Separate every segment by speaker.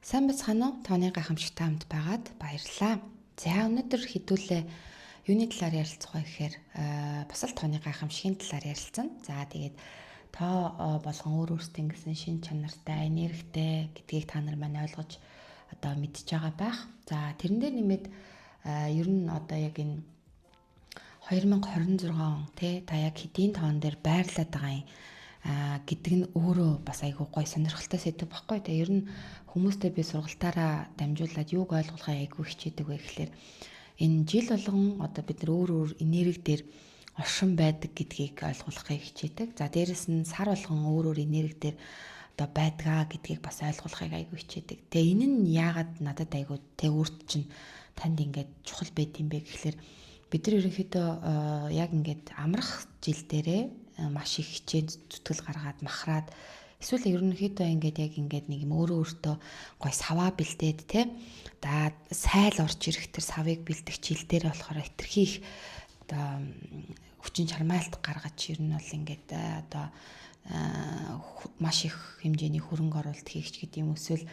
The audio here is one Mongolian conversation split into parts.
Speaker 1: Сайн бацгаана уу? Тооны гайхамшигтай хамт байгаад баярлалаа. За өнөөдөр хэдүүлээ юуны талаар ярилцах вэ гэхээр бас л тооны гайхамшигын талаар ярилцсан. За тэгээд тоо болгон өөр өөртөө гэсэн шин чанартай, энергитэй гэдгийг та нар маань ойлгож одоо мэдж байгаа байх. За тэрэн дээр нэмээд ер нь одоо яг энэ 2026 он та яг хэдийн тоон дээр байрлаад байгаа юм гэдэг нь өөрөө бас айгүй гоё сонирхолтой сэдв баггүй. Тэгээ ер нь хүмүүстэй би сургалтаараа дамжуулаад юуг ойлгуулахаа айгүй хичээдэг вэ гэхэлэр энэ жил болгон одоо бид нар өөр өөр энерги дээр оршин байдаг гэдгийг ойлгуулахыг хичээдэг. За дээрэс нь сар болгон өөр өөр энерги дээр одоо байдгаа гэдгийг бас ойлгуулахыг айгүй хичээдэг. Тэгээ энэ нь яагаад надад айгүй өөрт чинь танд ингээд чухал байд юм бэ гэхэлэр бид нар ерөнхийдөө яг ингээд амрах жил дээрээ маш их хичээн зүтгэл гаргаад махраад эсвэл ерөнхийдөө ингээд яг ингээд нэг юм өөрөө өөртөө гой саваа бэлдээд сайл орж ирэх тэр савыг бэлдэх жил дээр болохоор хэтэрхий их одоо хүчин чармайлт гаргаж ер нь бол ингээд одоо маш их хэмжээний хөрөнгө оруулалт хийгч гэдэг юм эсвэл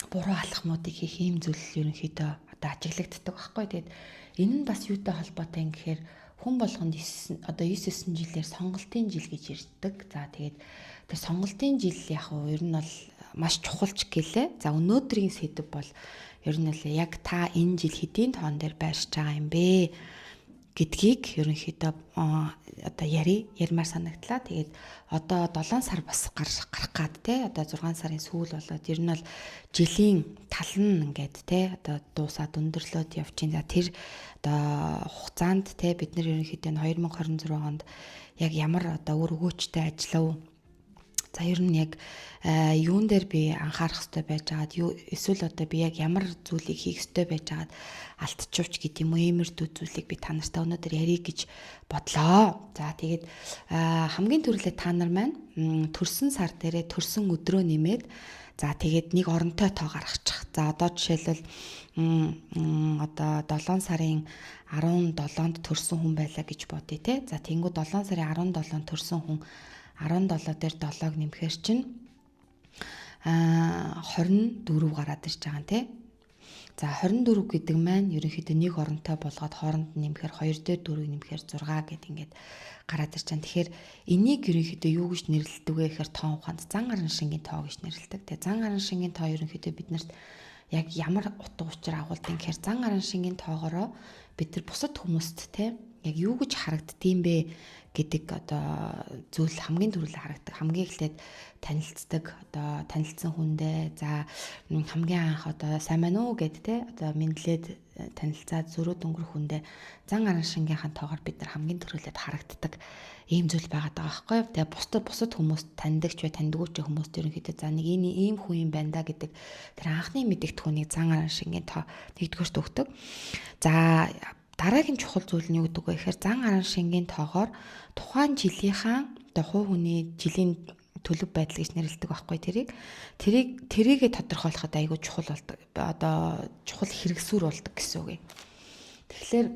Speaker 1: буруу алхмуудыг хийх ийм зүйл ерөнхийдөө одоо ажиглагддаг байхгүй. Тэгээд энэ нь бас юутай холбоотой юм гэхээр хүн болгонд 9 жилээр сонголтын жил гэж ярьдаг. За тэгээд тэр сонголтын жил яг уу ер нь бол маш чухалч гэлээ. За өнөөдрийн сэдв бол ер нь л яг та энэ жил хэдийн тоон дээр байршиж байгаа юм бэ гэдгийг ерөнхийдөө одоо ярмаар санагдлаа. Тэгээд одоо 7 сар бас гарах гад одоо 6 сарын сүүл болоод ер нь бол жилийн тал нь ингээд одоо дуусаад өндөрлөөд явж байна. Тэр одоо хугацаанд бид нар ерөнхийдөө 2026 онд яг ямар одоо өөр өгөөчтэй ажиллав. За ер нь яг юун дээр би анхаарах хэрэгтэй байж байгаад эсвэл одоо би яг ямар зүйлийг хийх хэрэгтэй байж байгаад алдчихвч гэдэг юм уу иймэрдүү зүйлийг би та нартай өнөөдөр ярих гэж бодлоо. За тэгээд хамгийн түрүүлээ та нар маань төрсөн сар дээрээ төрсөн өдрөө нэмээд за тэгээд нэг оронтой тоо гаргачих. За одоо жишээлбэл одоо 7 сарын 17-нд төрсөн хүн байлаа гэж бодъё те. За тэнгуү 7 сарын 17-нд төрсөн хүн 17 дээр 7-г нэмэхээр чинь 24 гараад ирж байгаа юм те. За 24 гэдэг маань ерөнхийдөө нэг оронтой болгоод хооронд нь нэмэхээр 2 дээр 4-ийг нэмэхээр 6 гэд ингээд гараад ирж байгаа. Тэгэхээр энийг ерөнхийдөө юу гэж нэрлэдэг вэ гэхээр тоон ухаанд зан гаран шингийн тоо гэж нэрлэдэг. Тэгээ зан гаран шингийн тоо ерөнхийдөө биднэрт яг ямар утга учир агуулдаг гэхээр зан гаран шингийн тоогоороо бид нар бусад хүмүүст те яг юу гэж харагддığım бэ гэдэг одоо зүйл хамгийн түрүүнд харагдаг. Хамгийн эхлээд танилцдаг одоо танилцсан хүндээ за хамгийн анх одоо сайн байна уу гэд те одоо мэдлээд танилцаад зөрүүд өнгөрөх хүндээ зан гаран шингийнхаа тоогоор бид нар хамгийн түрүүлээд харагддаг ийм зүйл байгаад байгаа байхгүй. Тэгээ бусад хүмүүст таньдагч бай таньдгүйч хүмүүст ерөнхийдөө за нэг ийм хүн юм байна да гэдэг тэр анхны мэдэгдэхүүнийг зан гаран шингийн тоо нэгдүгээрт өгдөг. За дараагийн чухал зүйл нь юу гэдэг вэ гэхээр зан гаран шингийн тоогоор тухайн жилийнхаа одоо хувь хүний жилийн төлөв байдал гэж нэрлэдэг байхгүй тэрийгэ тодорхойлоход айгүй чухал болдог. Одоо чухал хэрэгсүүр болдог гэсэн үг юм. Тэгэхээр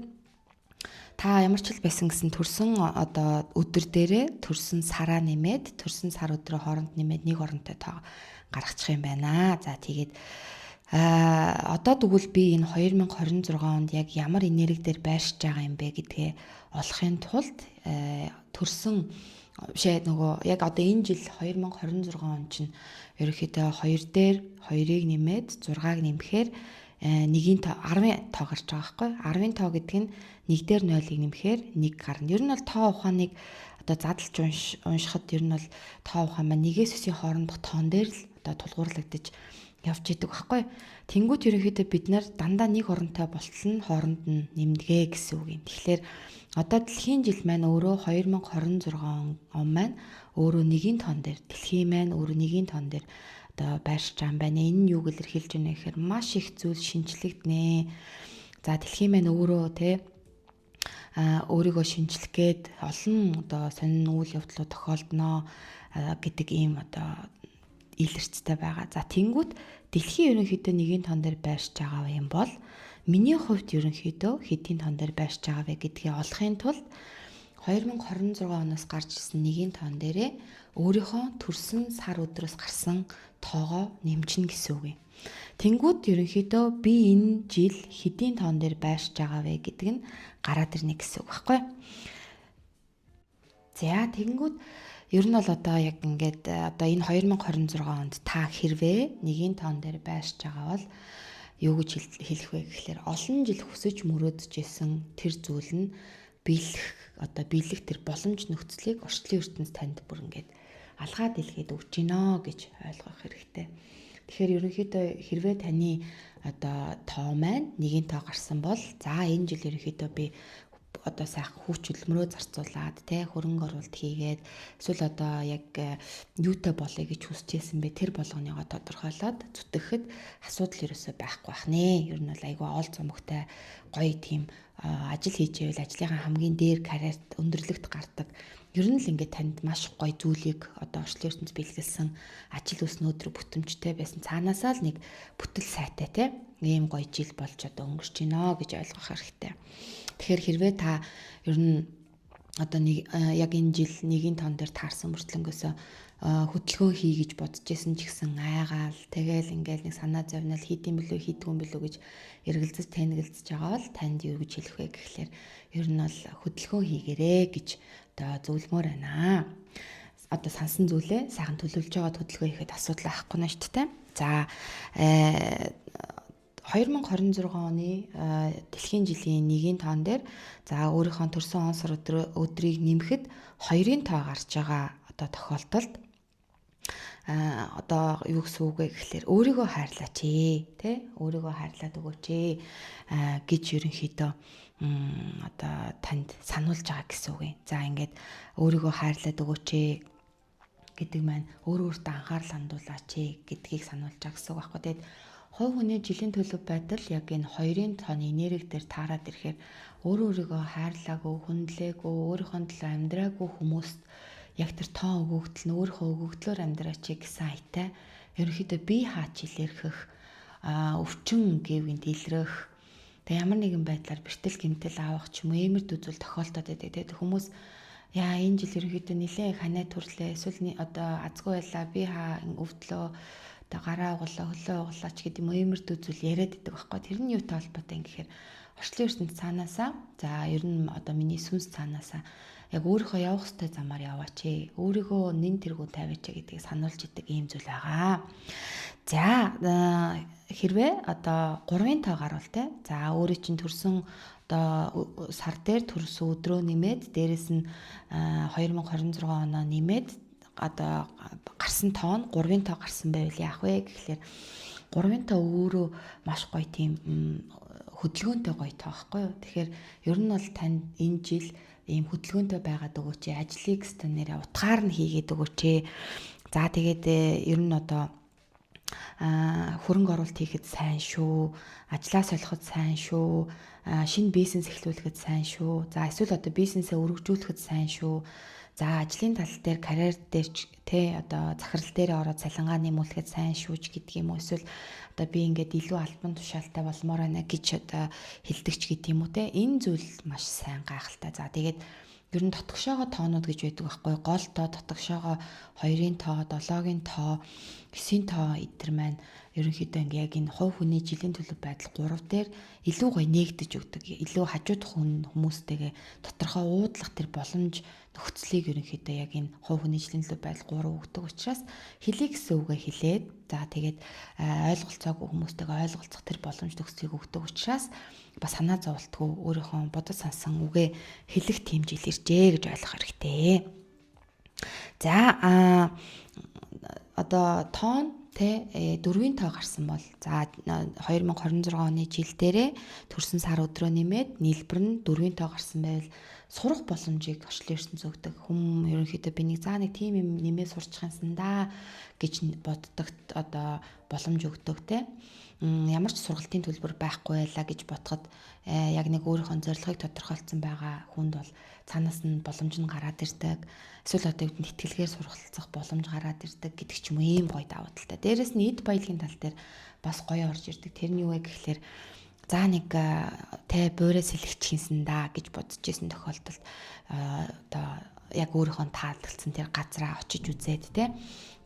Speaker 1: та ямар ч хэл байсан гэсэн төрсөн одоо өдөр дээрээ төрсөн сараа нэмээд төрсөн сар өдрөө хооронд нэмээд нэг оронтой тоо гаргачих юм байна. За тэгээд одоо тэгвэл би энэ 2026 онд яг ямар энерги дээр байршиж байгаа юм бэ гэдгээ олохын тулд төрсөн нөгөө яг одоо энэ жил 2026 он чинь ерөнхийдөө 2 дээр 2-ыг нэмээд 6-ыг нэмэхээр 1-ийн тоо 10 тоо гарч байгаа байхгүй. 10-ийн тоо гэдэг нь 1 дээр 0-ыг нэмэхээр 1 гарна. Ер нь бол тоо ухааныг одоо задлж уншихад ер нь бол тоо ухаан маань нэгээс өсийн хоорондох тоон дээр л одоо тулгуурлагдаж явж идэг байхгүй. Тэнгүүт ерөнхийдөө бид нар дандаа нэг оронтой болтол нь хооронд нь нэмдэгэ гэсэн үг юм. Тэгэхээр одоо дэлхийн жил маань өөрөө 2026 он маань өөрөө 1-ийн тоон дээр дэлхийн маань өөрөө 1-ийн тоон дээр одоо байршиж байгаа юм байна. Энэ нь юуг илэрхийлж байна гэхээр маш их зүйл шинжлэгдэнэ. За дэлхийн маань өөрөө өөрийгөө шинжлэх гээд олон одоо сонин үйл явдлууд тохиолдно гэдэг ийм одоо илэрцтэй байгаа. За тэнгүүт дэлхийн ерөнхийдөө 1-ийн тоон дээр байршиж байгаа юм бол миний хувьд ерөнхийдөө хэдийн тоон дээр байршиж байгаа вэ гэдгийг олохын тулд 2026 оноос гарч ирсэн нэгэн тоон дээрээ өөрийнхөө төрсөн сар өдрөөс гарсан тоогоо нэмжинэ гэсэн үг юм. Тэнгүүд ерөнхийдөө би энэ жил хэдийн тоон дээр байршиж байгаа вэ гэдэг нь гараад ирнэ гэсэн үг байхгүй. За тэгэнгүүт ер нь бол одоо яг ингээд одоо энэ 2026 онд та хэрвээ нэгэн тоон дээр байршиж байгаа бол юу гэж хэлэх вэ гэхлээр олон жил хүсэж мөрөөдөж исэн тэр зүйл нь биелэх тэр боломж нөхцөлийг орчлын ертөнц танд бүр ингээд алгаад илгээд өгч гинэ гэж ойлгох хэрэгтэй. Тэгэхээр ерөнхийдөө хэрвээ таны одоо тоо маань нэгэн тоо гарсан бол за энэ жил ерөнхийдөө би одоо сайхан хүүч хөдөлмөрөө зарцуулаад хөрөнгө оруулалт хийгээд эсвэл одоо яг юутай болъё гэж хүсэжсэн бэ тэр болгоныгоо тодорхойлоод зүтгэхэд асуудал ерөөсөө байхгүй бах нэ. Ер нь бол айгүй оол зомогтой гоё тийм ажил хийж байвал ажлынхаа хамгийн дээр карьерт өндөрлөгт гардаг. Ер нь л ингээд танд маш гоё зүйлийг одоо орчлын ертөнц бэлгэлсэн ажил өснө өдрө бүтэмжтэй байсан цаанаасаа л нэг бүтэл сайтай ийм гоё жил болж одоо өнгөрч гинэ гэж ойлгох хэрэгтэй. Тэгэхээр хэрвээ та ер нь одоо яг энэ жил нэгэн тоон дээр таарсан мөртлөнгөөсөө хөдөлгөөн хий гэж бодож исэн ч гэсэн айгаал тэгэл ингээл нэг санаа зовнил хийдэм билүү хийдгүн билүү гэж эргэлзэж тэнэгэлзэж байгаа бол танд юу гэж хэлэх вэ гэхлээр ер нь бол хөдөлгөөн хийгэрээ гэж одоо зөвлөмөр байна. Одоо сансан зүйлээ сайхан төлөвлөж байгаа хөдөлгөөн хийхэд асуудал авахгүй нь шүү дээ. За 2026 оны дэлхийн жилийн нэгэн тоон дээр за өөрийнхөө төрсөн он сар өдрийг нэмэхэд 2-ын тоо гарч байгаа одоо тохиолдолд одоо юу гэсэн үг вэ гэхэлэр өөрийгөө хайрлаач өөрийгөө хайрлаад өгөөч гэж ерөнхийдөө одоо танд сануулж байгаа гэсэн үг юм. За ингээд өөрийгөө хайрлаад өгөөч гэдэг маань өөртөө анхаарал хандуулаач гэдгийг сануулж байгаа гэсэн үг байхгүй. Тэгээд хувь хүний жилийн төлөв байдал яг энэ 2-ын тооны энерги дээр таарад ирэхээр өөрийгөө хайрлаагүй, хүндлээгүй, өөрийнхөө төлөө амьдраагүй хүмүүст яг тэр тоо өгөгдөл нь өөрийнхөө өгөгдлөөр амьдраач гэсэн айтай ерөнхийдөө бие хаач илэрхэх, өвчин гэвийн дэлрэх, тэг ямар нэгэн байдлаар бэртэл гэмтэл авах ч юм уу эмэрд үзүүл тохиолдоод байдаг. Тэгээд хүмүүс яа энэ жил ерөнхийдөө нэлээд ханаа төрлөө эсвэл одоо азгүй байлаа би хаа өвдлөө одоо гараа углаа хөлөө углаач гэдэг юм эмэрд үзүүл яриад идэг байхгүй. Тэр нь юутай холбоотой юм гэхээр орчлын ертөнд цаанаасаа за ер нь одоо миний сүнс цаанаасаа яг өөрийнхөө явах ёстой замаар яваач өөрийгөө нэн тэргүү тавиач гэдгийг сануулж идэг ийм зүйл байгаа. За хэрвээ одоо 3-ын тоо гарвал за өөрөө чинь төрсөн одоо сар дээр төрсөн өдрөө нэмээд дээрэс нь 2026 оноо нэмээд одоо гарсан тоо нь 3-ын тоо гарсан байвал яах вэ гэхлээр 3-ын тоо өөрөө маш гоё тийм хөдөлгөөнтэй гоё тоо байхгүй юу. Тэгэхээр ер нь бол танд энэ жил ийм хөдөлгөөнтэй байгаад өгөөч ажлыг стандараа утгаар нь хийгээд өгөөч. За тэгээд ер нь одоо хөрөнгө оруулалт хийхэд сайн шүү, ажлаа солиход сайн шүү, шинэ бизнес эхлүүлэхэд сайн шүү. За эсвэл одоо бизнесээ өргөжүүлэхэд сайн шүү. За ажлын тал дээр карьер дээр одоо захирал дээр ороод цалингаа нэмүүлэхэд сайн шүүж гэдэг юм уу. Эсвэл одоо би ингээд илүү албан тушаалтай болмоор байна гэж одоо хэлдэгч гэдэг юм уу те. Энэ зүйл маш сайн гайхалтай. За тэгээд ер нь дотгошоогоо тоонууд гэж байдаг байхгүй. Гол тоо, дотгошоогоо 2-ын тоо, 7-гийн тоо, 9-ийн тоо эдгээр маань ерөнхийдөө ингээ яг энэ хувь хүний жилийн төлөв байдал 3 дээр илүү гоё нээгдэж өгдөг. Илүү хажуудах хүмүүстэйгээ тодорхой уудлах тэр боломж нөхцөлийг ерөнхийдөө яг энэ хувь хүний жилийн төлөв байдал 3 өгдөг учраас хэлий гэсэн үгээ хэлээд за тэгээд ойлголцоогүй хүмүүстэйгээ ойлголцох тэр боломж нөхцөлийг өгдөг учраас бас санаа зовлтгүй өөрийнхөө бодож сансан үгээ хэлэх тийм жил иржээ гэж ойлгох хэрэгтэй. За одоо тоон 4-ийн тоо гарсан бол за 2026 оны жил дээрээ төрсөн сар өдрөө нэмээд нийлбэр нь 4-ийн тоо гарсан байвал сурах боломжийг орчлон ертөнц өгдөг. Хүм ерөнхийдөө би нэг тийм юм нэмээ сурчих юмсан да гэж боддог одоо боломж өгдөг те. Ямар ч сургалтын төлбөр байхгүй байлаа гэж бодоход яг нэг өөрийнхөө зорилгыг тодорхойлцсон байгаа хүнд бол цаанаас нь боломж нь гараад ирдэг. Эсвэл одоо үүдэн тэтгэлгээр сургалтцах боломж гараад ирдэг гэдэг ч юм уу ийм гоё давуу талтай. Дээрээс нь эд баялагын тал дээр бас гоё орж ирдэг. Тэр нь юу вэ гэхлээр за нэг тэ буурай сэлгч хийсэн да гэж бодож исэн тохиолдолд одоо яг өөрийнхөө таалагдсан тэр газараа очиж үзээд те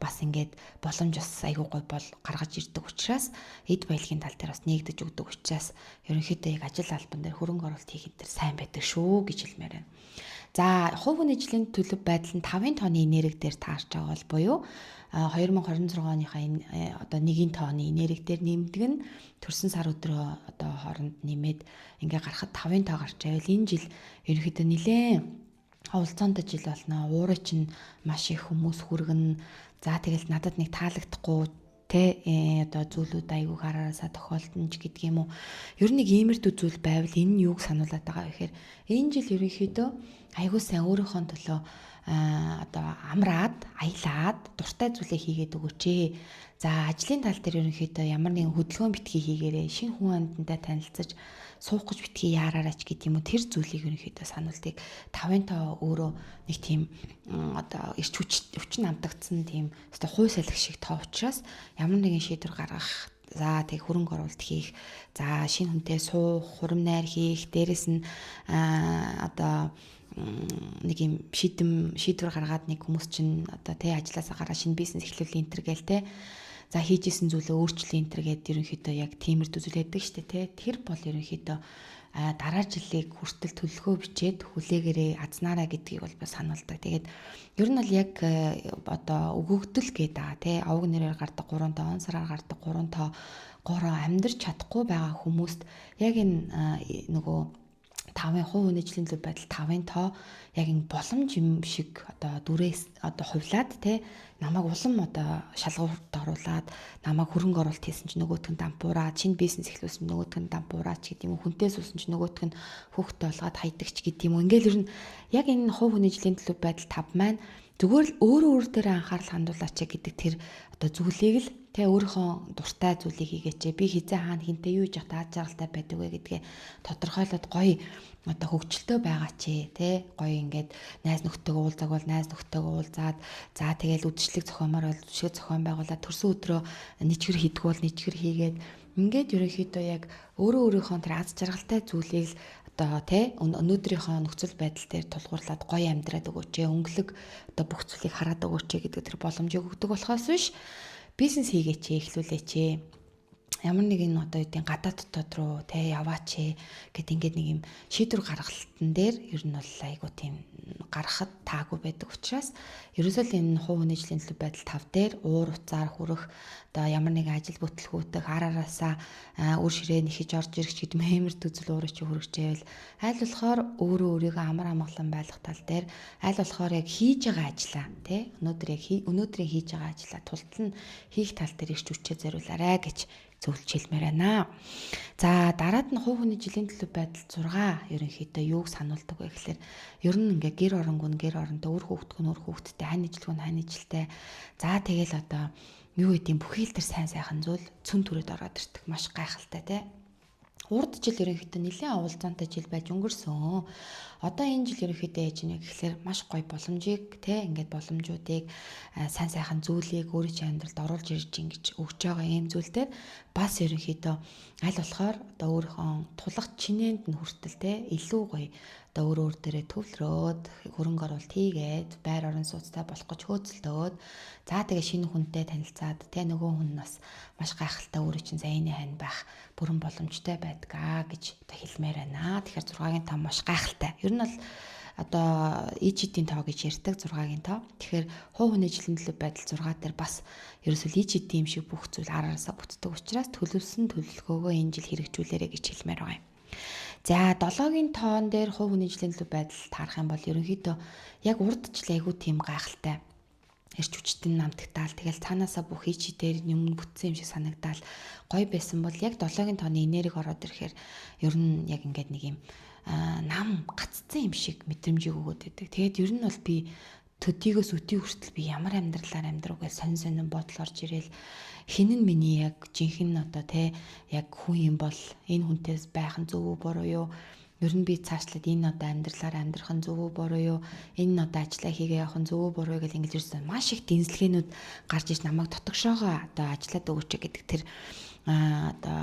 Speaker 1: бас ингээд боломж бас айгүй гой бол гаргаж ирдэг учраас эд баялагын тал дээр бас нэгдэж өгдөг учраас ерөнхийдөө яг ажил албан дээр хөрөнгө оруулалт хийхэд тэр сайн байдаг шүү гэж хэлмээр байна. За хувь хүний жилийн төлөв байдал нь 5-ын тооны энерги дээр таарч байгаа бол буюу 2026 оныхаа одоо 1-ийн тооны энерги дээр нэмдэг нь төрсөн сар өдрөө одоо хооронд нэмээд ингээ гарахад 5-ын тоо гарч байвал энэ жил ерөнхийдөө нэлээд хавцаантай жил болно. Уурай чинь маш их хүмүүс хүргэн. За тэгэл надад нэг таалагдахгүй тэ одоо зүйлүүд айгүй хараасаа тохиолдно ч гэдэг юм уу. Ер нь нэг иймэрдүү зүйл байвал энэ нь юуг сануулад байгаа вэ гэхээр энэ жил ерөнхийдөө айгүй сайн өөрийнхөө төлөө одоо амраад, аялаад, дуртай зүйлээ хийгээд өгөөч. За ажлын тал дээр ерөнхийдөө ямар нэгэн хөдөлгөөн битгий хийгээрэй. Шинэ хүн амьтантай танилцаж суух гэж битгий яараач гэдэг юм уу. Тэр зүйлийг ерөнхийдөө сануулдаг. 5-ын тоо өөрөө нэг тийм одоо ирч хүчин амтагдсан тийм одоо хууль салхи шиг тоо учраас ямар нэгэн шийдвэр гаргах, за тэг хөрөнгө оруулалт хийх, за шинэ хүнтэй суух, хурам найр хийх, дээрэс нь одоо нэг юм шийдвэр гаргаад нэг хүмүүс чинь одоо тэ ажилласаа гараа шинэ бизнес эхлүүлэх энэ төр гээл тэ за хийжсэн зүйлээ өөрчлөх энэ төр гээд ерөнхийдөө яг тиймэрдүү зүйл байдаг штэ тэ тэр бол ерөнхийдөө дараа жилийг хүртэл төлөвлөгөө бичээд хүлээгээрээ азнаараа гэдгийг бол бас сануулдаг. Тэгээд ер нь бол яг одоо өгөгдөл гэдэг тэ авг нэрээр гардаг 3 тоо, он сараар гардаг 3 тоо гороо амьдрч чадахгүй байгаа хүмүүст яг энэ нөгөө 5-ын хувь хүний жилийн төлөв байдал 5-ын тоо яг энэ боломж юм шиг одоо дүрээс одоо хувлаад те намайг улам одоо шалгуурт оруулаад намайг хөрөнгө оруулалт хийсэн чинь нөгөөтг нь дампуураад шинэ бизнес эхлүүлсэн нөгөөтг нь дампуураад ч гэдэг юм уу хүнтэй суусан чинь нөгөөтг нь хүүхдээ олгоод хайдагч гэдэг юм уу ингээл ер нь яг энэ хувь хүний жилийн төлөв байдал 5 маань зүгээр л өөр дээр анхаарал хандуулаач гэдэг тэр одоо зүйлийг л тэ өөрийнхөө дуртай зүйлийг хийгээч. Би хизээ хаана хинтээ юу хийж тааж жаргалтай байдаг вэ гэдгээ тодорхойлоод гоё одоо хөвгчлөлтөө байгаа чи тэ гоё ингээд найз нөхдөйгөө уулзаг бол найз нөхдөйгөө уулзаад за тэгэл үдшилэг зохиомоор бол үдшилэг зохион байгуулаад төрсөн өдрөө нийчгэр хийдэг бол нийчгэр хийгээд ингээд ерөнхийдөө яг өөрийнхөө тэр аз жаргалтай зүйлийг л одоо тэ өнөөдрийнхөө нөхцөл байдал дээр тулгуурлаад гоё амьдраад өгөөч. Өнгөлөг одоо бүх зүйлийг хараад өгөөч гэдэг тэр боломжийг өгдөг болохоос биш бизнес хийгээч, эхлүүлээч. Ямар нэгэн одоо үеийн гадаад дотоод руу тэ яваач гэд ингээд нэг юм шийдвэр гаргалтан дээр ер нь бол айгуу тийм гарахад таагүй байдаг учраас ерөөсөө энэ хувь хүний жилийн төлөв байдал 5 дээр уур уцаар хүрэх одоо ямар нэгэн ажил бүтлгүүтэх араасаа үр ширээ нэхэж орж ирэх гэдэг мэмэр төзөл уурыг чи хүргэжээвэл аль болохоор өөрийгөө амар амгалан байлгах тал дээр аль болохоор яг хийж байгаа ажлаа тэ өнөөдрийн хийж байгаа ажлаа тултал нь хийх тал дээр ирч хүчээ зориулаарай гэж зөвлөж хэлмээр байна. За дараад нь хувь хүний жилийн төлөв байдал 6 ерөнхийдөө юуг сануулдаг вэ гэхээр ер нь ингээ гэр гэр оронтой өөр хүүхдтэй хань ижилтэй за тэгэл одоо юу гэдэм бүхий л төр сайн сайхан зүйл цөн түрээд ороод ирдэг маш гайхалтай те. Урд жил ерөнхийдөө нэлээд авалцаантай жил байж өнгөрсөн. Одоо энэ жил ерөнхийдөө яаж нэ гэхэлэр маш гоё боломжийг те ингээд боломжуудыг сайн сайхан зүйлийг өөрийн амьдралд оруулж ирж ингэж өгч байгаа юм зүйлээр бас ерөнхийдөө аль болохоор одоо өөрийнхөө тулах чинээнд нь хүртэл те илүү гоё одоо өөр дээрээ төвлөрөөд хөрөнгө оруулалт хийгээд байр орон сууцтай болох гэж хөөцөлдөөд за тэгээ шинэ хүнтэй танилцаад тэ нөгөө хүн нас маш гайхалтай өөрөө чинь саяны хань байх бүрэн боломжтой байдгаа гэж одоо хэлмээр байна. Тэгэхээр 6-гийн тоо маш гайхалтай. Ер нь бол одоо ичидийн тоо гэж ярьдаг 6-гийн тоо. Тэгэхээр хувь хүний жилийн төлөв байдал 6 дээр бас ерөөсөө ичидийн юм шиг бүх зүйл араасаа бүтдэг учраас төлөвлөсөн төлөвлөгөөгөө энэ жил хэрэгжүүлээрэй гэж хэлмээр байгаа юм. За 7-гийн тоон дээр хувь хүний жилийн төлөв байдал таарах юм бол ерөнхийдөө яг урд жил айгүй тийм гайхалтай эрч хүчтэн намтагтаал тэгэл цаанаасаа бүх ичи дээр юм бүтсэн юм шиг санагдаал гоё байсан бол яг 7-гийн тооны энерги ороод ирэхээр ер нь яг ингээд нэг юм нам гаццсан юм шиг мэдрэмжийг өгөөд байдаг. Тэгээд ер нь бол би төдийгөөс өтий хүртэл би ямар амьдралаар амьдрах гэж сонин бодол орж ирээл хинэн миний яг жинхэнэ одоо те яг хүн юм бол энэ хүнтэйс байх нь зөв үү буруу юу ер нь би цаашлаад энэ одоо амьдралаар амьдрах нь зөв үү буруу юу энэ одоо ажиллаа хийгээ явах нь зөв үү буруу гэж ингэж ирсэн маш их дэнслэгээнүүд гарч иж намайг дотгошоогоо одоо ажиллаад өгөөч гэдэг тэр одоо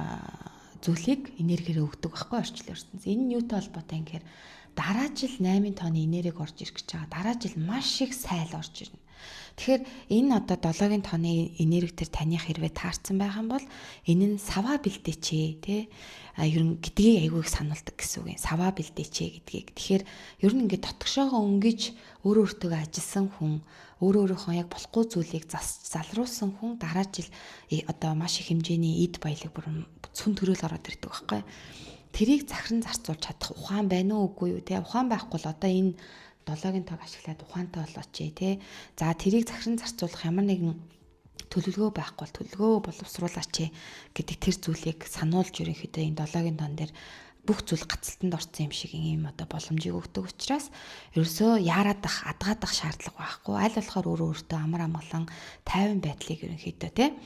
Speaker 1: зүйлийг энергиээр өгдөг байхгүй орчлон ертөнц. Энэ нь юутай холбоотой юм гэхээр дараа жил 8 тонны энерги орж ирэх гэж байгаа. Дараа жил маш их сайл орж ирнэ. Тэгэхээр энэ одоо 7-гийн тонны энерги төр таних хэрвээ таарсан байх юм бол энэ нь саваа бэлдээч тий. Ерөн гэдгийг айгүй их сануулдаг гэсэн үг юм. Саваа бэлдээч гэдгийг. Тэгэхээр ер нь ингээд дотгошоогоо өнгөж өөрөө өөртөө ажилласан хүн, өөрийнхөө яг болохгүй зүйлийг залруулсан хүн дараа жил одоо маш их хэмжээний эд баялаг бүр цүн төрөөл ороод ирдэг байхгүй. Тэрийг захиран зарцуулж чадах ухаан байна уу үгүй юу те. Ухаан байхгүй л одоо энэ 7-гийн тоог ашиглаад ухаантай болооч те. За тэрийг захиран зарцуулах ямар нэгэн төлөвлөгөө байхгүй бол төлөвлөгөө боловсруулаач гэдэг тэр зүйлийг сануулж ерөнхийдөө энэ 7-гийн тон дээр бүх зүйл гацалтанд орсон юм шиг ийм одоо боломжийг өгдөг учраас ерөөсөө яараадах, адгаадах шаардлага байхгүй. Аль болохоор өөртөө амар амгалан тайван байдлыг ерөнхийдөө те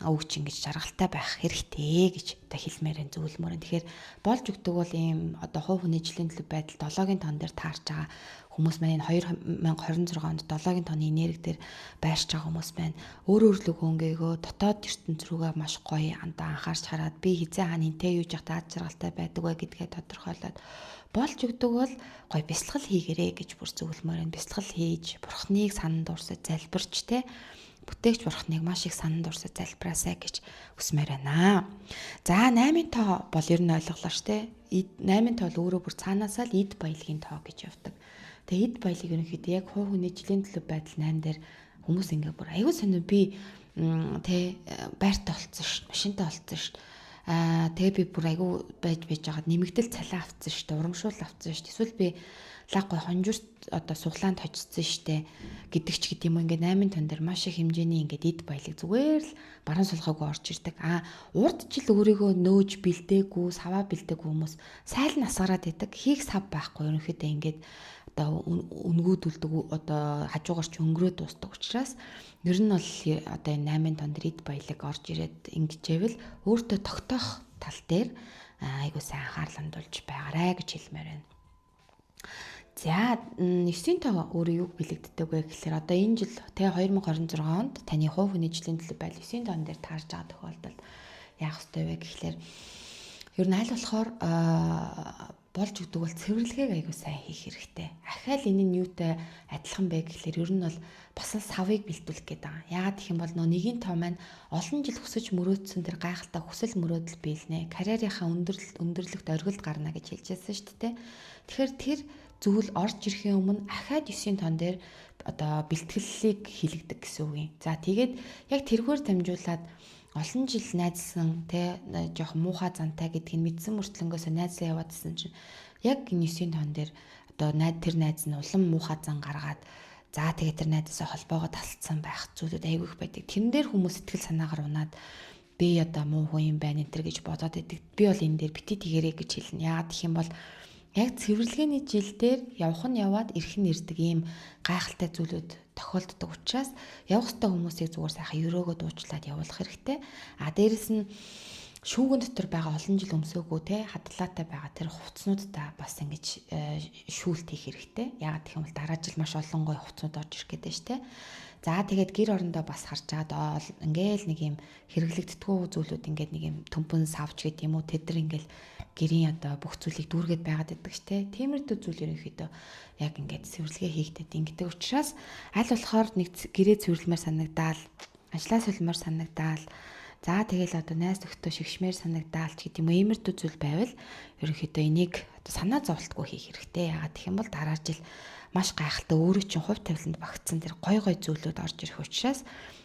Speaker 1: өгч ингэж жаргалтай байх хэрэгтэй гэж одоо хэлмээрэн зөвлөмөр. Тэгэхээр болж өгдөг бол ийм одоо хувь хүний жилийн төлөв байдал 7-гийн тон дээр таарч байгаа хүмүүс маань 2026 онд 7-гийн тонны энерги дээр байрч байгаа хүмүүс байна. Өөр өнгөөгөө дотоод ертөнц рүүгээ маш гоё анхаарч хараад би хизээ хаана энтэй юу жахад аз жаргалтай байдаг вэ гэдгээ тодорхойлоод болж өгдөг бол гоё бясалгал хийгэрээ гэж бүр зөвлөмөр. Бясалгал хийж бурхныг санан дурсаж залбирч те бүтээгч бурхныг маш их санан дурсаж залбираасай гэж хүсмээр байна. За 8 тоо бол ер нь ойлголоо штэ. 8 тоо л өөрөө бүр цаанаасаа л эд баялагын тоо гэж явдаг. Тэгээ эд баялаг ерөнхийдөө яг хувь хүний жилийн төлөв байдал 8 дээр хүмүүс ингээ бүр аюул сонио би тэ байртай болцсон ш, машинтай болцсон ш. Тэгээ би бүр аюул байж байгаад нэмэгдэл цалин авцсан ш, урамшуул авцсан ш. Эсвэл би лаг гой хонжурт одоо суглаанд хожицсан штэ гэдэг ч гэдэм юм ингээ 8 тон дээр маш их хэмжээний ингээ эд баялаг зүгээр л баруун сулгаагүй орж ирдэг. Урд жил өөрийгөө нөөж бэлдээгүй, саваа бэлдээгүй хүмүүс сайл насгараад идэг. Хийх сав байхгүй ерөнхийдөө ингээд одоо үнгүүдүүлдэг одоо хажуугарч өнгөрөө дуустдаг учраас ер нь бол одоо энэ 8 тон дээр эд баялаг орж ирээд ингэжээвэл өөртөө тогтоох тал дээр айгуу сайн анхаарал хандуулж байгаарэ гэж хэлмээр байна. За 9-ийн тоо өөрөө юу бэлэгддэг вэ гэхээр одоо энэ жил тэ 2026 онд таны хувь хүний жилийн төлөв байдал 9-ийн тоон дээр таарж байгаа тохиолдолд яах ёстой вэ гэхлээр ер нь аль болохоор болж өгдөг бол цэвэрлэгийг аягүй сайн хийх хэрэгтэй. Ахаал энэ нь юутай адилхан бэ гэхлээр ер нь бол бас л савыг бэлтүүлэх гээд байгаа. Яагаад гэх юм бол нэгийн тоо маань олон жил хүсэж мөрөөдсөн тэр гайхалтай хүсэл мөрөөдөл биелнэ. Карьерийнхаа өндөрлөгт оргилд гарна гэж хэлжсэн шүү дээ. Тэгэхээр тэр зүйл орж ирэхийн өмнө ахаад 9-ийн тон дээр одоо бэлтгэллийг хийлэгдэг гэсэн үг юм. За тэгээд яг тэрхүүр дамжуулаад олон жил найзлсан те жоох муухай зантай гэдгийг мэдсэн мөртлөнгөөс найзлаа яваадсэн чинь яг 9-ийн тон дээр одоо тэр найз нь улам муухай зан гаргаад за тэгээд тэр найзсаа холбоогоо тасалдсан байх зүйлүүд айгүй их байдаг. Тэрэн дээр хүмүүс сэтгэл санаагаар унаад би одоо муу хүн юм байна энэ төр гэж бодоод идэг. Би бол энэ дээр бити тэгэрэй гэж хэлнэ. Яагаад гэх юм бол яг цэвэрлэгээний жил дээр явах нь яваад ирэх нь ирдэг ийм гайхалтай зүйлүүд тохиолддог учраас явах ёстой хүмүүсийг зүгээр сайхан өрөөгөө дуучлаад явуулах хэрэгтэй. Дээрэс нь шүүгэн дотор байгаа олон жил өмсөөгөө те хадлаатай байгаа тэр хувцснуудаа бас ингэж шүүлт хийх хэрэгтэй. Яагаад гэх юм бол дараа жил маш олон гой хувцснууд орж ирэх гэдэг шүү дээ. За тэгээд гэр орондоо бас харж байгаа ингээл нэг юм хэрэглэгддэггүй зүйлүүд ингээд нэг юм төмпөн савч гэдэг юм уу тэд нар ингээл гэрийн одоо бүх зүйлийг дүүргээд байгаад байдаг ч те. Тиймэрхүү зүйл ерөнхийдөө яг ингээд цэвэрлэгээ хийгдэд ингэдэг учраас аль болохоор нэг гэрээ цэвэрлэмээр санагдаал, ажлаа солимоор санагдаал. За тэгэл одоо найз нөхдөд шигшмээр санагдаал ч гэдэг юм иймэрхүү зүйл байвал ерөнхийдөө энийг одоо санаа зовлтгүй хийх хэрэгтэй. Яагаад гэх юм бол дараа жил маш гайхалтай өөрөө чинь хувь тавиланд багтсан тэр гой зүйлүүд орж ирэх учраас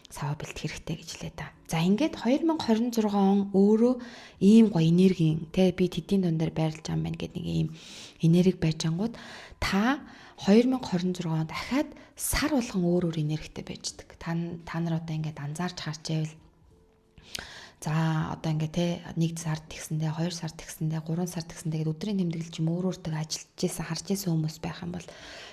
Speaker 1: саваа бэлтгэх хэрэгтэй гэж хэлээ та. За ингээд 2026 он өөрөө ийм гоё энергийн те би тэдийн дундаар байрлаж байгаа юм байна гэдэг нэг ийм энерги байж ангууд та 2026 онд дахиад сар болгон өөр энергитэй байждаг. Та нар одоо ингээд анзаарч харж байвал за одоо ингээ те 1 сард тэгсэндээ 2 сард тэгсэндээ 3 сард тэгсэндээ гэдэг өдрийн тэмдэглэл ч юм өөрөөртөө ажиллаж байсан харж байсан хүмүүс байх юм бол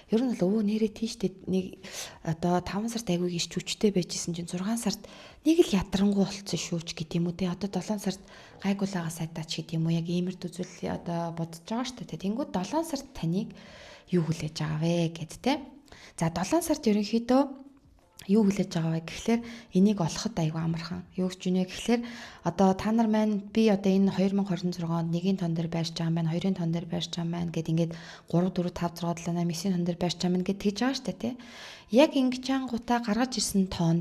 Speaker 1: ер нь л нэрээ тийштэй нэг одоо 5 сард айгүй гис хүчтэй байжсэн чинь 6 сард нэг л ядрангуй болцсон шүүч гэдэг юм уу те одоо 7 сард гайгуулаагаа сайдаач гэдэг юм уу яг иймэрдүү зүйл одоо бодож байгаа шүү дээ. Тэнгүүд 7 сард таныг юу хүлээж байгаа вэ гэд те. За 7 сард ерөнхийдөө юу хүлээж байгаа вэ гэхлээр энийг олоход аюу амархан. Юу гэж үнэ гэхлээр одоо та нар маань би одоо энэ 2026 онд 1-ийн тон дээр байрч байгаа юм байна, 2-ын тон дээр байрч байгаа юм байна гэд ингээд 3 4 5 6 7 8 9-ийн тон дээр байрч байгаа юм гэд тэгж байгаа штэ тий. Яг ингэж ангуудаа гаргаж ирсэн тоон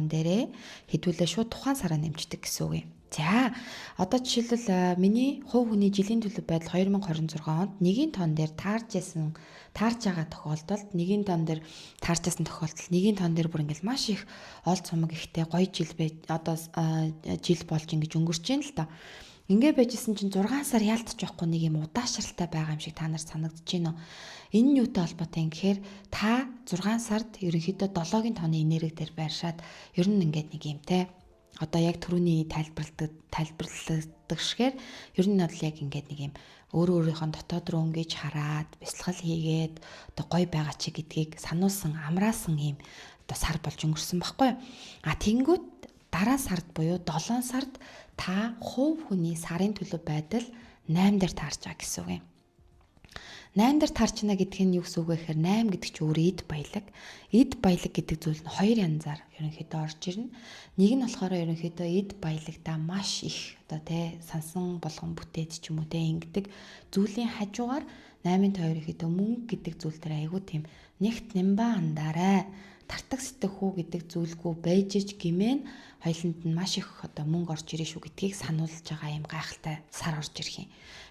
Speaker 1: дээрээ хэдүүлээ шууд тухайн сараа нэмждэг гэсэн үг юм. За одоо жишээлбэл миний хувь хүний жилийн төлөв байдал 2026 онд 1-ийн тон дээр таарж байгаа тохиолдолд 1-ийн тон дээр таарч байсан тохиолдолд 1-ийн тон дээр бүр ингээл маш их ол цомог ихтэй гоё жил жил болж ингэж өнгөрч ийн л доо. Ингээ байжсэн чинь 6 сар яалтч байхгүй нэг юм удаашралтай байгаа юм шиг та нарт санагдаж байна уу? Энэ нь юутай холбоотой юм гэхээр та 6 сард ерөнхийдөө 7-гийн тооны энерги дээр байршаад ер нь ингээд нэг юм те. Одоо яг түрүүний тайлбарладаг шигээр ер нь бол яг ингээд нэг юм өөрийнхөө дотоод руу ингэж хараад бясалгал хийгээд одоо гоё байгаа чи гэдгийг сануулсан амраасан юм одоо сар болж өнгөрсөн баггүй. Тэнгүүт дараа сард буюу 7 сард та хувь хүний сарын төлөв байдал 8 дээр таарч байгаа гэсэн үг юм. 8 дээр таарчна гэдэг нь юу гэсэн үг вэ гэхээр 8 гэдэг чинь өөрөө эд баялаг. Эд баялаг гэдэг зүйл нь хоёр янзаар ерөнхийдөө орж ирнэ. Нэг нь болохоор ерөнхийдөө эд баялагтаа маш их одоо тий сансан болгон бүтээд ч юм уу тий ингэдэг зүйлийн хажуугаар 8-ын тоо ерөнхийдөө мөнгө гэдэг зүйл дээр айгүй тийм нэгт нэмба андараа тартаг сэтгэхүү гэдэг зүйлгүй байж ич гимэн хоёланд нь маш их одоо мөнгө орж ирэх шүү гэдгийг сануулж байгаа юм гайхалтай сар орж ирэх юм.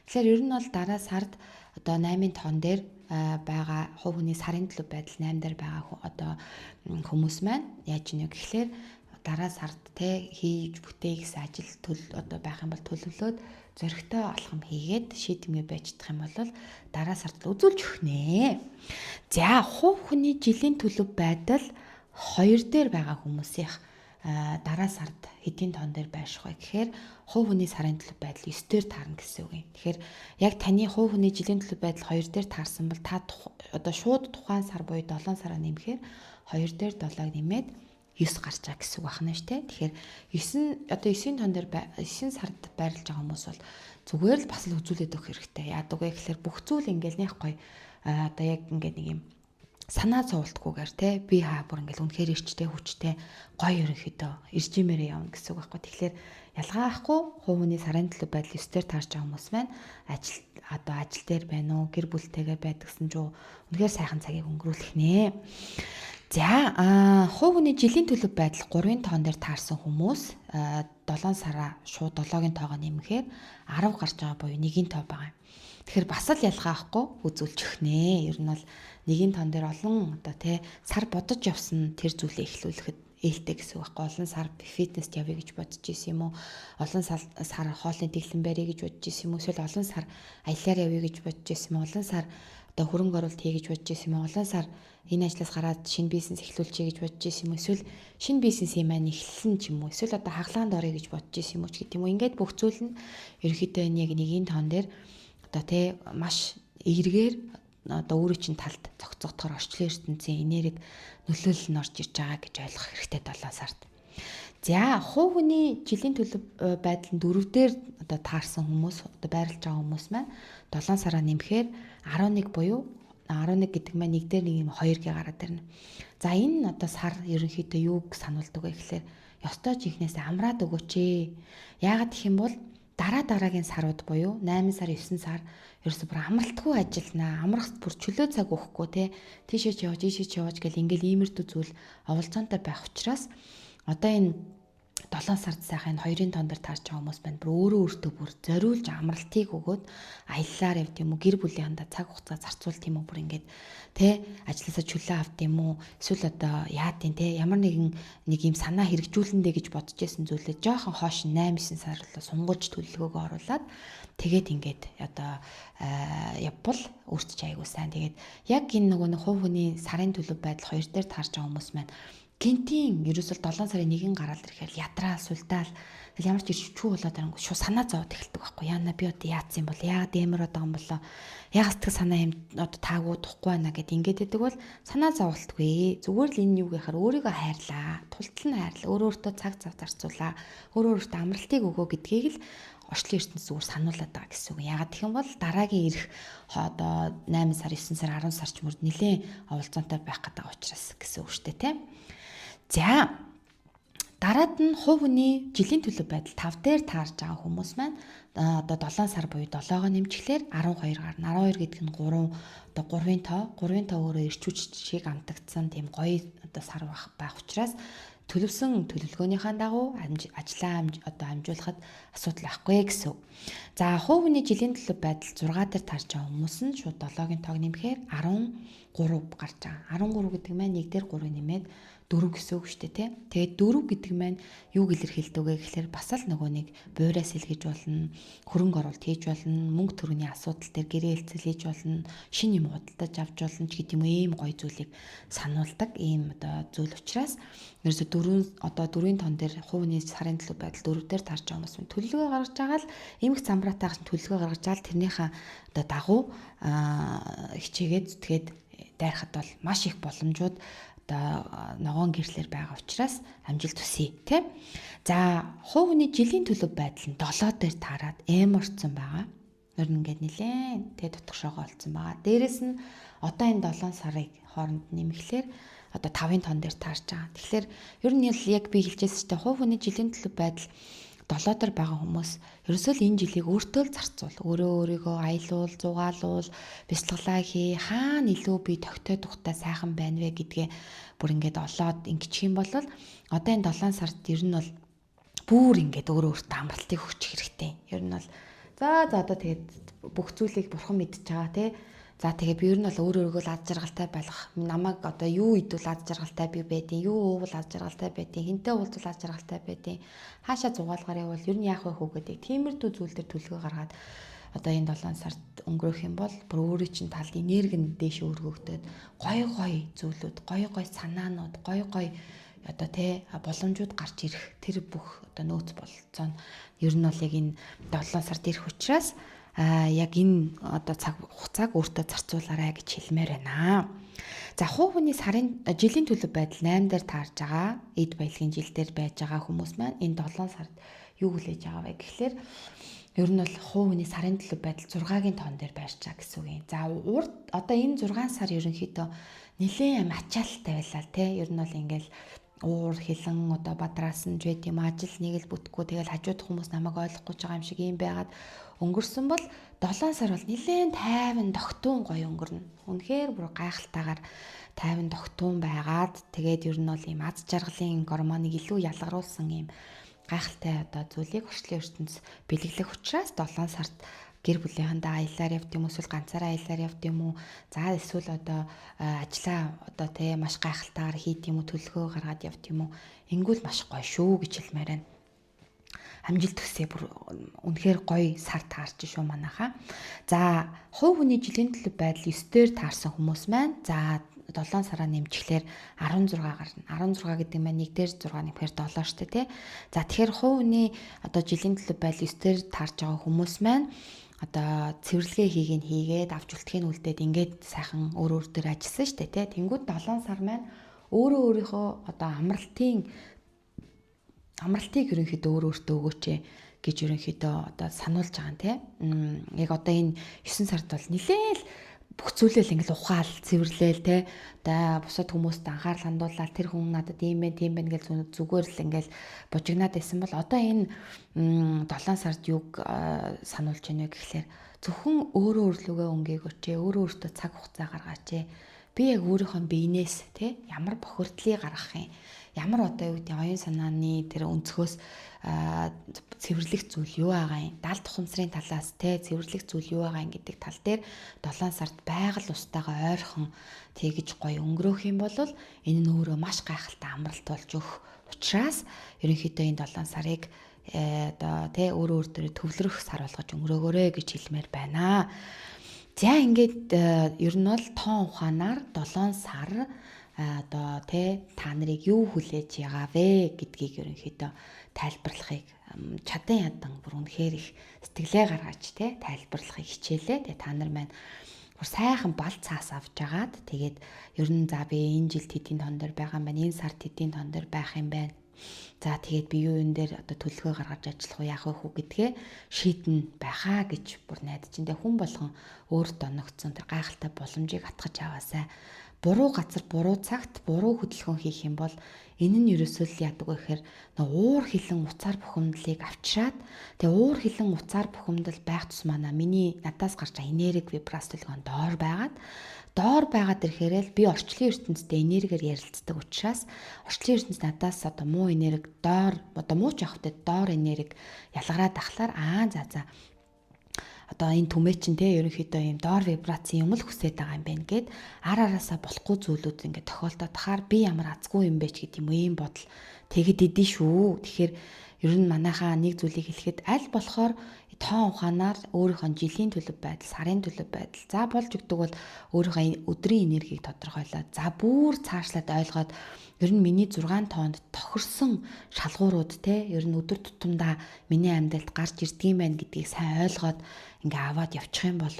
Speaker 1: Тэгэхээр ер нь бол дараа сард одоо 8-ын тон дээр байгаа хувь хүний сарын төлөв байдал 8 дээр байгаа одоо хүмүүс маань яаж ийнэ гэхлээр дараа сард те хийж бүтээх гэсэн ажил одоо байх юм бол төлөвлөөд зөрөгтэй алхам хийгээд шийдэмээ байж чадах юм бол дараа сард үзүүлж өгнэ. За хувь хүний жилийн төлөв байдал 2 дээр байгаа хүмүүсийнх дараа сард хэдийн тон дээр байрших вэ гэхээр хувь хүний сарын төлөв байдал 9 дээр таарна гэсэн үг юм. Тэгэхээр яг таны хувь хүний жилийн төлөв байдал 2 дээр таарсан бол та одоо шууд тухайн сар буюу 7 сараа нэмэхээр 2 дээр 7-ыг нэмээд 9 гарч байгаа гэсэн үг байна шүү дээ. Тэгэхээр 9 тон дээр 9 сард байрлаж байгаа хүмүүс бол зүгээр л бас л үзүүлээд өгөх хэрэгтэй. Яадаг вэ гэхээр бүх зүйл ингээл нэх гоё одоо яг ингээд нэг юм санаа зовлтгүйгээр те би бүр ингээл үнэхээр ирчтэй хүчтэй гоё ерөнхийдөө иржимээрээ явна гэсэн үг байхгүй. Тэгэхээр ялгаахгүй хувь хүний сарын төлөв байдал 9 дээр таарч байгаа хүмүүс маань ажил дээр байна уу, гэр бүлтэйгээ байдагсан ч үнэхээр сайхан цагийг өнгөрүүлэх нэ. За хувь хүний жилийн төлөв байдал 3-ын тоон дээр таарсан хүмүүс 7 сараа шууд 7-гийн тоогоо нэмэхээр 10 гарч байгаа буюу 1-ийн тоо байгаа юм. Тэгэхээр бас л ялгаахгүй үзүүлж өгнэ. Ер нь бол 1-ийн тон дээр олон одоо тий сар бодож явсан тэр зүйлээ эхлүүлэхэд ээлтэй гэсэн үг байхгүй. Олон сар фитнест явъя гэж бодож исэн юм уу? Олон сар хоолны дэглэм барья гэж бодож исэн юм уу? Эсвэл олон сар аялаар явъя гэж бодож исэн юм уу? Олон сар одоо хөрөнгө оруулалт хий гэж бодож исэн юм уу? Олон сар энэ ажлаас гараад шинэ бизнес эхлүүлчихье гэж бодож исэн юм уу? Эсвэл шинэ бизнесийн маань эхэлсэн ч юм уу? Эсвэл одоо хаглаанд орё гэж бодож исэн юм уу ч гэдэг юм уу? Ингээд бүх зүйл нь ерөнхийдөө энэ яг 1-ийн тон дээр одоо тий маш эргээр одоо өөрийн чинь талд цогцогдохоор орчлон ертөнцийн энерги нөлөөлөл нь орж ирж байгаа гэж ойлгох хэрэгтэй 7 сард. За хувь хүний жилийн төлөв байдал 4 дээр одоо таарсан хүмүүс одоо байрлаж байгаа хүмүүс маань 7 сараа нэмэхээр 11 буюу 11 гэдэг маань 1 дээр 1 юм 2-гийн гараад ирнэ. За энэ одоо сар ерөнхийдөө юуг сануулдаг вэ гэхээр ёстой ч ихнээс амраад өгөөч ээ. Яагаад гэх юм бол дараагийн сарууд буюу 8 сар 9 сар ерөөсө бүр амралтгүй ажилланаа. Амрахт бүр чөлөө цаг өгөхгүй те. Тийшээ ч явж, ийшээ ч явж гэл ингээл иймэрдүү зүйл оволцоонтой байх учраас одоо энэ 7 сард сайхан 2-ын тон дээр таарч байгаа хүмүүс байна. Бүр өөрөө өөртөө бүр зориулж амралтыг өгөөд аяллаар явд юм уу, гэр бүлийнхэндээ цаг хугацаа зарцуулт юм уу, бүр ингээд тэ ажилласаа чөлөө авд юм уу, эсвэл одоо яад юм тэ ямар нэг юм санаа хэрэгжүүлэндэ гэж бодож исэн зүйлээ жоохон хоош 8-9 сар л сунгуулж төлөвлөгөөгөө оруулаад тэгээд ингээд одоо явбал өөртөө ч айгуу сайн. Тэгээд яг энэ нөгөө хувь хүний сарын төлөв байдал 2 дээр таарч байгаа хүмүүс маань гинтийн ерөөсөл 7 сарын 1-ийн гараал ирэхээр ядраа сулдаал ямар ч ирчүү болоод байгаа шүү санаа зовоод эхэлдэг байхгүй. Яана би одоо яатсан юм бол яагаад эмэр одоо юм болоо яагаад сэтгэл санаа юм одоо таагүй тухгүй байна гэд ингээд байдаг бол санаа зоволтгүй. Зүгээр л энэ юу гэхээр өөрийгөө хайрлаа, тултал нь хайрлаа, өөртөө цаг зав зарцуулаа, өөртөө амралтыг өгөө гэдгийг л орчлын ертөнцийн зүгээр сануулад байгаа гэсэн үг. Ягаад гэх юм бол дараагийн ирэх одоо 8 сар, 9 сар, 10 сарч мөрд нэлээд оволцоонтой байх гэдэг учраас гэсэн үг шүү дээ, тийм. За дараад нь хувь хүний жилийн төлөв байдал 5 дээр таарж байгаа хүмүүс маань одоо 7 сар буюу 7-оо нэмчихлээр 12 гарна. 12 гэдэг нь 3 одоо 3-ын тоо өөрөө ирчүүч шиг амтагдсан тийм гоё одоо сар байх учраас төлөвсөн төлөвлөгөөнийхаа дагуу ажлаа одоо амжуулахад асуудал байхгүй гэсэн. За хувь хүний жилийн төлөв байдал 6 дээр таарж байгаа хүмүүс нь шууд 7-гийн тоог нэмэхээр 13 гарч байгаа. 13 гэдэг маань 1 дээр 3 нэмээд 4 гэсэн үг шүү дээ, тий. Тэгээд 4 гэдэг маань юуг илэрхийлдэг вэ гэхээр бас л нөгөө нэг буйраас илгээж болно, хөрөнгө оруулалт хийж болно, мөнгө төрөний асуудал дээр гэрээ хэлцэл хийж болно, шин юм худалдаж авч болно ч гэдэг юм ийм гоё зүйлийг сануулдаг ийм одоо зүйл учраас ерөөсө 4-ийн тон дээр хувийн сарын төлөв байдал 4 дээр таарч байгаа хүмүүс төлөвлөгөө гаргаж байгаа л эмх замбраатайгаас төлөвлөгөө гаргаж байгаа л тэрнийхээ одоо дагуу хичээгээд зүтгээд дайрахад бол маш их боломжууд ногоон гэрлэр байгаа учраас амжилт хүсье, тийм. За хувь хүний жилийн төлөв байдал нь 7 дээр таарад эморцсон байгаа. Ер нь ингээд нилээн тэ дотгошоогоо олцсон байгаа. Дээрэс нь одоо энэ 7 сарыг хооронд нэмэхлээр одоо 5-ын тон дээр таарч байгаа. Тэгэхээр ер нь яг би хэлжсэн чинь хувь хүний жилийн төлөв байдал 7 дээр байгаа хүмүүс ерөөсөө л энэ жилийг өөртөө л зарцуул. Өөрийгөө аялуул, зугаалуул, бяцлаглаа хий, хаана илүү би тогтой тухтай сайхан байна вэ гэдгээ бүр ингээд олоод ингэчих юм бол одоо энэ 7 сард ер нь бол бүр ингээд өөртөө амралтыг өгчих хэрэгтэй. Ер нь бол за одоо тэгээд бүх зүйлийг бурхан мэдчихэж байгаа тий. За тэгээ би ер нь бол өөрийгөө аз жаргалтай байлгах. Намайг одоо юу идвэл аз жаргалтай би байдیں۔ Юу уувал аз жаргалтай байдیں۔ Хинтээ уулзвал аз жаргалтай байдیں۔ Хаашаа зугаалгаар явбал ер нь яах вэ хөө гэдэг. Тиймэрдүү зүйл дээр төлөвлөгөө гаргаад одоо энэ 7 сард өнгөрөх юм бол бүр өөрийн чинь талд энерги нь дээш өргөгдөд гой зүйлүүд, гой санаанууд, гой одоо тэ боломжууд гарч ирэх тэр бүх одоо нөөц бололцоо нь ер нь бол яг энэ 7 сард ирэх учраас яг энэ одоо цаг хугацааг өөртөө зарцуулаарай гэж хэлмээр байна. За хувь хүний жилийн төлөв байдал 8 дээр таарж байгаа эд баялагын жил дээр байж байгаа хүмүүс маань энэ 7 сард юу хүлээж байгаа вэ гэхлээр ер нь бол хувь хүний сарын төлөв байдал 6-гийн тон дээр байрч байгаа гэсэн үг юм. За урд одоо энэ 6 сар ерөнхийдөө нэлээд ачаалттай байлаа те. Ер нь бол ингээл уур хилэн одоо бадраас нь жид юм ажил нэг л бүтэхгүй тэгэл хажууд хүмүүс намайг ойлгохгүй байгаа юм шиг юм байгаад өнгөрсөн бол 7 сар бол нэлээд тайван тогтун гоё өнгөрнө. Үнэхээр бүр гайхалтайгаар тайван тогтун байгаад тэгээд ер нь бол ийм аз жаргалын гормоныг илүү ялгаруулсан ийм гайхалтай одоо зүйлийг орчлын ертөнц бэлэглэх учраас 7 сард гэр бүлийнхэндээ аялаар явт юм уу эсвэл ганцаараа аялаар явт юм уу за эсвэл одоо ажиллаа одоо тэ маш гайхалтайгаар хийд юм уу төлөвлөгөө гаргаад явт юм уу ингүүл маш гоё шүү гэж хэлмээр байна. Амжилт хүсье бүр үнэхээр гоё сар таарч шүү манайхаа. За хувь хүний жилийн төлөв байдал 9 дээр таарсан хүмүүс маань за 7 сараа нэмчихлээр 16 гарна. 16 гэдэг нь 1 дээр 6 нэмэхээр 7 шүү дээ тий. За тэгэхээр хувь хүний одоо жилийн төлөв байдал 9 дээр таарж байгаа хүмүүс маань одоо цэвэрлэгээ хийгээд авч үлдэхийг үлдээд ингээд сайхан өөр дээр ажилласан шүү дээ тий. Тэнгүүд 7 сар маань өөрийнхөө одоо амралтыг ерөнхийдөө өөртөө өгөөч гэж ерөнхийдөө одоо сануулж байгаа юм тий. Яг одоо энэ 9 сард бол нилээл бүх зүйлээ л ингээл ухаал цэвэрлээл те одоо бусад хүмүүст анхаарал хандуулаад тэр хүн надад ийм байх тийм байх гэж зүгээр л ингээл бужигнаад байсан бол одоо энэ 7 сард юг сануулж байна вэ гэхлээр зөвхөн өөрөө өрлөгөө өнгөөгөөч өөрөө цаг хугацаа гаргаач би яг өөрийнхөө биенээс те ямар бохирдлыг гаргах юм ямар одоо юу гэдэг оюун санааны тэр өнцгөөс цэвэрлэх зүйл юу байгаа юм 70 тухамсрын талаас те цэвэрлэх зүйл юу байгаа юм гэдэг тал дээр 7 сард байгаль устайгаа ойрхон тэгж гоё өнгөрөх юм бол энэ нь өөрөө маш гайхалтай амралт болж өгөх учраас ерөнхийдөө энэ 7 сарыг одоо те өөр дээр төвлөрөх сар болгож өнгөрөөгөөрэй гэж хэлмээр байна. За ингээд ер нь бол тоон ухаанаар 7 сар одоо та нарыг юу хүлээж байгаа вэ гэдгийг ерөнхийдөө тайлбарлахыг чадан ядан бүр үнэхээр их сэтгэлээ гаргаж тайлбарлахыг хичээлээ. Та нар маань бүр сайхан бал цаас авч агаад тэгээд ер нь за би энэ жилд хэдийн тон дээр байгаа юм байна. Энэ сард хэдийн тон дээр байх юм байна. За тэгээд би юу энэ дээр одоо төлөвлөгөө гаргаж ажиллах уу яах вэ хүү гэдгээ шийдэн байхаа гэж бүр найдаж байна. Хүн болгон өөртөө оногдсон тэр гайхалтай боломжийг атгаж аваасай. Буруу газар, буруу цагт, буруу хөдөлгөөн хийх юм бол энэ нь ерөөсөө л яадаг вэ гэхээр уур хилэн уцаар бухимдлыг авчираад тэгээ уур хилэн уцаар бухимдал байх тусмаа миний надаас гарч байгаа энерги вибрац төлгөөн доор байгаад ирэхээр л би орчлын ертөнцтэй энергиээр ярилцдаг учраас орчлын ертөнц надаас одоо муу энерги доор одоо муу ч явахтай доор энерги ялгараад ахлаар за одоо энэ түмээ чинь те ерөнхийдөө юм доор вибрацийн юм л хүсэж байгаа юм байна гэд араасаа болохгүй зүйлүүд ингээд тохиолдоод тахаар би ямар азгүй юм бэ ч гэдэг юм ийм бодол тэгэд идэв шүү. Тэгэхээр ер нь манайхаа нэг зүйлийг хэлэхэд аль болохоор тоон ухаанаар өөрийнхөө жилийн төлөв байдал, сарын төлөв байдал за болж өгдөг бол өөрийнхөө өдрийн энергийг тодорхойлоод за бүр цаашлаад ойлгоод ер нь миний 6 тоонд тохирсон шалгуурууд те ер нь өдөр тутамдаа миний амьдралд гарч ирдэг юм байна гэдгийг сайн ойлгоод ингээ аваад явчих юм бол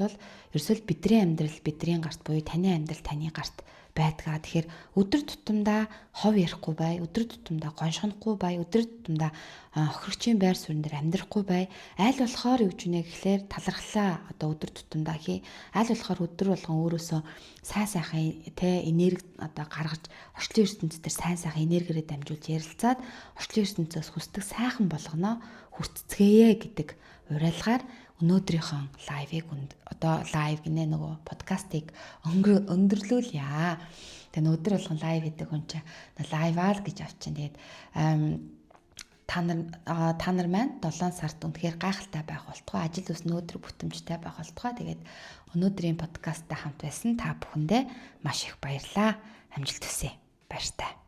Speaker 1: ерөөсөө бидний амьдрал бидний гарт буюу таны амьдрал таны гарт байдгаа. Тэгэхээр өдөр тутамдаа хов ярихгүй бай, өдөр тутамдаа гоншгонохгүй бай, өдөр тутамдаа хохирогчийн байр суурин дээр амьдрахгүй бай. Аль болохоор юу ч нэ гэхлээр талархлаа одоо өдөр тутамдаа хий. Аль болохоор өдөр болгон өөрөөсөө сайн те энерги одоо гаргаж орчлын ертөнцийн дээр сайн энергиэрээ дамжуулж ярилцаад орчлын ертөнцөөс хүсдэг сайхан болгоно хүртцгээе гэдэг уриалгаар өнөөдрийнхөө лайвыг одоо лайв гинэ нөгөө подкастыг өндөрлүүлье. Тэгээ өдөр болгон лайв хийдэг хүн чинь лайваа л гэж авчин. Тэгээд та нар маань 7 сард үнэхээр гайхалтай байх болтугай. Ажил ус нөөдөр бүтэмжтэй байх болтугай. Тэгээд өнөөдрийн подкасттай хамт байсан та бүхэндээ маш их баярлалаа. Амжилт хүсье. Баяртай.